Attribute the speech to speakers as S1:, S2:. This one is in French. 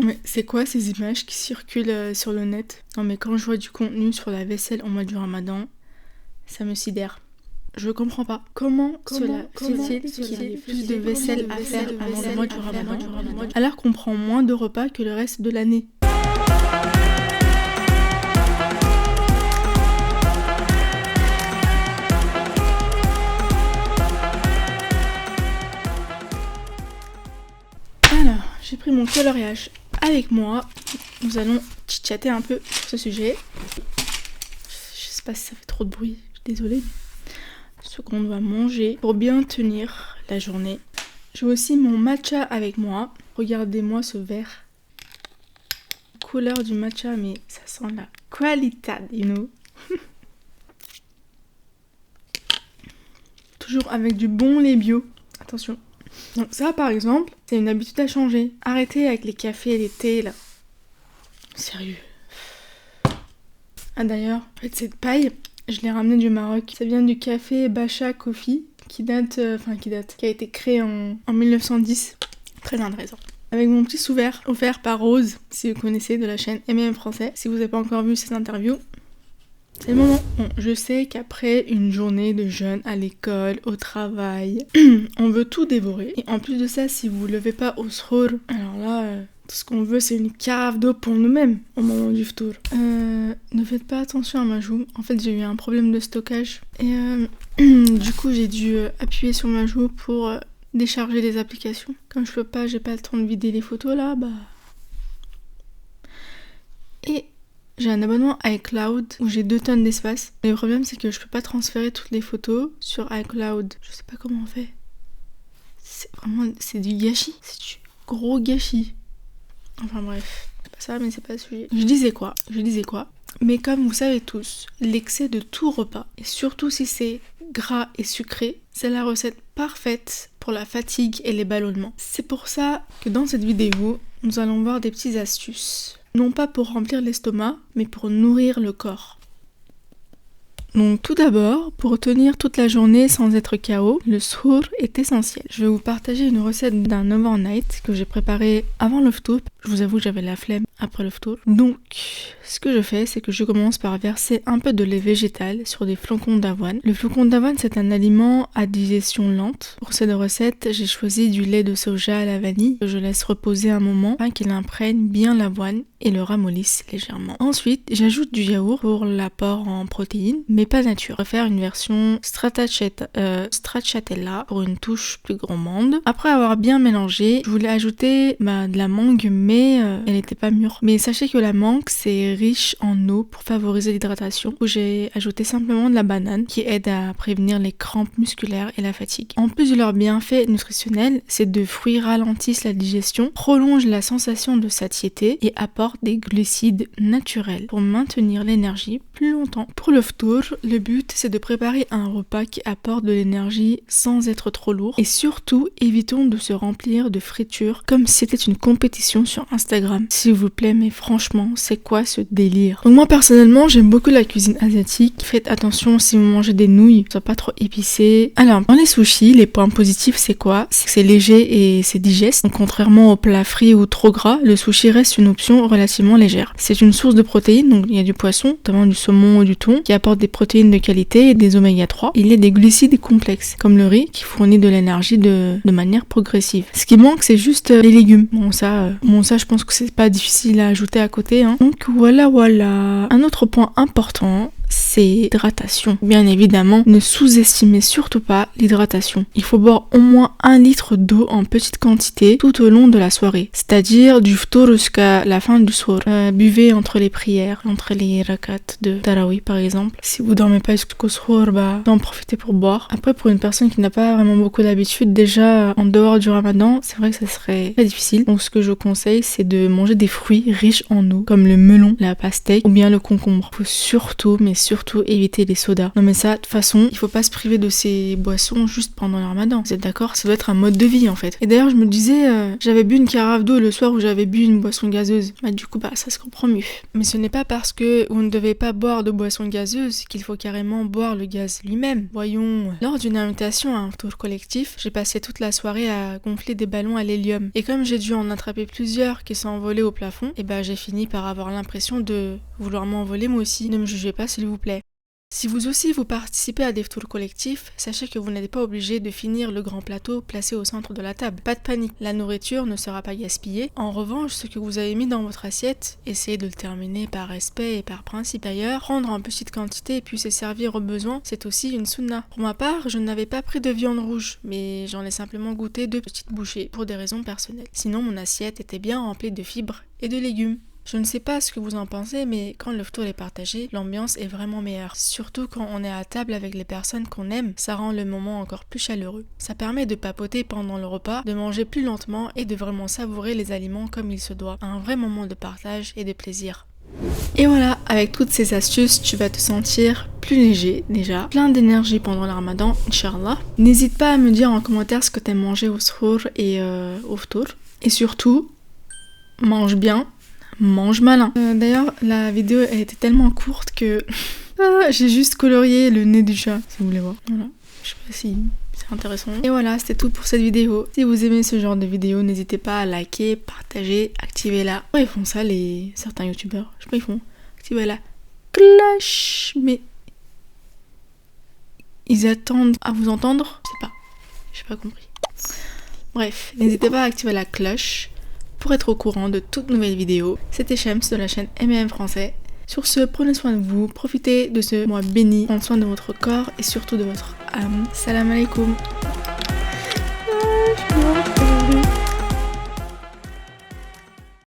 S1: Mais c'est quoi ces images qui circulent sur le net? Non mais quand je vois du contenu sur la vaisselle au mois du Ramadan, ça me sidère. Je comprends pas. Comment cela fait-il qu'il y ait plus de vaisselle à faire avant le mois du Ramadan, alors qu'on prend moins de repas que le reste de l'année? Alors, j'ai pris mon coloriage avec moi. Nous allons chitchatter un peu sur ce sujet. Je sais pas si ça fait trop de bruit, je suis désolée. Ce qu'on doit manger pour bien tenir la journée. J'ai aussi mon matcha avec moi. Regardez-moi ce verre. Couleur du matcha, mais ça sent la qualité, you know. Toujours avec du bon lait bio. Attention. Donc ça, par exemple, c'est une habitude à changer. Arrêtez avec les cafés et les thés, là. Sérieux. Ah d'ailleurs, en fait, cette paille, je l'ai ramenée du Maroc. Ça vient du café Bacha Coffee, qui a été créé en 1910. Très intéressant. Avec mon petit sous-verre, offert par Rose, si vous connaissez, de la chaîne MM Français. Si vous n'avez pas encore vu cette interview, c'est le moment. Bon, je sais qu'après une journée de jeûne à l'école, au travail, on veut tout dévorer. Et en plus de ça, si vous ne levez pas au srour, alors là, tout ce qu'on veut, c'est une carafe d'eau pour nous-mêmes au moment du ftour. Ne faites pas attention à ma joue. En fait, j'ai eu un problème de stockage. Et du coup, j'ai dû appuyer sur ma joue pour décharger les applications. Comme j'ai pas le temps de vider les photos là, Et j'ai un abonnement iCloud où j'ai 2 tonnes d'espace. Et le problème, c'est que je peux pas transférer toutes les photos sur iCloud. Je sais pas comment on fait. C'est du gâchis. C'est du gros gâchis. Enfin bref, c'est pas ça, mais c'est pas le sujet. Je disais quoi Mais comme vous savez tous, l'excès de tout repas, et surtout si c'est gras et sucré, c'est la recette parfaite pour la fatigue et les ballonnements. C'est pour ça que dans cette vidéo, nous allons voir des petites astuces. Non pas pour remplir l'estomac, mais pour nourrir le corps. Donc tout d'abord, pour tenir toute la journée sans être KO, le suhoor est essentiel. Je vais vous partager une recette d'un overnight que j'ai préparé avant le ftour. Je vous avoue que j'avais la flemme après le ftour. Donc ce que je fais, c'est que je commence par verser un peu de lait végétal sur des flocons d'avoine. Le flocon d'avoine, c'est un aliment à digestion lente. Pour cette recette, j'ai choisi du lait de soja à la vanille que je laisse reposer un moment afin qu'il imprègne bien l'avoine et le ramollisse légèrement. Ensuite, j'ajoute du yaourt pour l'apport en protéines, mais pas nature. Je préfère une version stracciatella pour une touche plus gourmande. Après avoir bien mélangé, je voulais ajouter de la mangue, mais elle n'était pas mûre. Mais sachez que la mangue, c'est riche en eau pour favoriser l'hydratation. J'ai ajouté simplement de la banane qui aide à prévenir les crampes musculaires et la fatigue. En plus de leurs bienfaits nutritionnels, ces 2 fruits ralentissent la digestion, prolongent la sensation de satiété et apportent des glucides naturels pour maintenir l'énergie plus longtemps. Pour le ftour, le but c'est de préparer un repas qui apporte de l'énergie sans être trop lourd et surtout évitons de se remplir de fritures comme si c'était une compétition sur Instagram. S'il vous plaît, mais franchement, c'est quoi ce délire? Donc moi personnellement, j'aime beaucoup la cuisine asiatique. Faites attention si vous mangez des nouilles, soient pas trop épicées. Alors, dans les sushis, les points positifs c'est quoi? C'est que c'est léger et c'est digeste. Donc contrairement aux plats frits ou trop gras, le sushi reste une option relativement légère. C'est une source de protéines, donc il y a du poisson, notamment du saumon ou du thon, qui apporte des protéines de qualité et des oméga 3. Il y a des glucides complexes, comme le riz, qui fournit de l'énergie de manière progressive. Ce qui manque, c'est juste les légumes. Bon ça, je pense que c'est pas difficile à ajouter à côté. Donc voilà. Un autre point important, c'est l'hydratation. Bien évidemment, ne sous-estimez surtout pas l'hydratation. Il faut boire au moins 1 litre d'eau en petite quantité tout au long de la soirée, c'est-à-dire du ftour jusqu'à la fin du soir. Buvez entre les prières, entre les rakats de Tarawih par exemple. Si vous dormez pas jusqu'au soir, en profitez pour boire. Après, pour une personne qui n'a pas vraiment beaucoup d'habitude, déjà en dehors du Ramadan, c'est vrai que ça serait très difficile. Donc ce que je conseille, c'est de manger des fruits riches en eau, comme le melon, la pastèque ou bien le concombre. Il faut surtout, mais surtout éviter les sodas. Non mais ça, de toute façon, il faut pas se priver de ces boissons juste pendant le ramadan. Vous êtes d'accord? Ça doit être un mode de vie en fait. Et d'ailleurs, je me disais, j'avais bu une carafe d'eau le soir où j'avais bu une boisson gazeuse. Bah du coup, ça se comprend mieux. Mais ce n'est pas parce que vous ne devez pas boire de boisson gazeuse qu'il faut carrément boire le gaz lui-même. Voyons, lors d'une invitation à un tour collectif, j'ai passé toute la soirée à gonfler des ballons à l'hélium. Et comme j'ai dû en attraper plusieurs qui sont envolés au plafond, et j'ai fini par avoir l'impression de vouloir m'envoler moi aussi. Ne me jugez pas s'il vous plaît. Si vous aussi vous participez à des tours collectifs, sachez que vous n'êtes pas obligé de finir le grand plateau placé au centre de la table. Pas de panique, la nourriture ne sera pas gaspillée. En revanche, ce que vous avez mis dans votre assiette, essayez de le terminer par respect et par principe. D'ailleurs, prendre en petite quantité et puis se servir au besoin, c'est aussi une sunna. Pour ma part, je n'avais pas pris de viande rouge, mais j'en ai simplement goûté 2 petites bouchées pour des raisons personnelles. Sinon, mon assiette était bien remplie de fibres et de légumes. Je ne sais pas ce que vous en pensez, mais quand le ftour est partagé, l'ambiance est vraiment meilleure. Surtout quand on est à table avec les personnes qu'on aime, ça rend le moment encore plus chaleureux. Ça permet de papoter pendant le repas, de manger plus lentement et de vraiment savourer les aliments comme il se doit. Un vrai moment de partage et de plaisir. Et voilà, avec toutes ces astuces, tu vas te sentir plus léger déjà, plein d'énergie pendant le ramadan, Inch'Allah. N'hésite pas à me dire en commentaire ce que t'aimes manger au sahur et au ftour. Et surtout, mange bien. Mange malin. D'ailleurs, la vidéo elle était tellement courte que j'ai juste colorié le nez du chat, si vous voulez voir. Voilà, je sais pas si c'est intéressant. Et voilà, c'était tout pour cette vidéo. Si vous aimez ce genre de vidéo, n'hésitez pas à liker, partager, activer la... Oh, ils font ça, certains youtubeurs. Je sais pas, ils font activer la cloche. Mais... ils attendent à vous entendre? Je sais pas. J'ai pas compris. Bref, n'hésitez pas à activer la cloche pour être au courant de toutes nouvelles vidéos. C'était Shems de la chaîne M&M Français. Sur ce, prenez soin de vous, profitez de ce mois béni, prenez soin de votre corps et surtout de votre âme. Salam alaikum.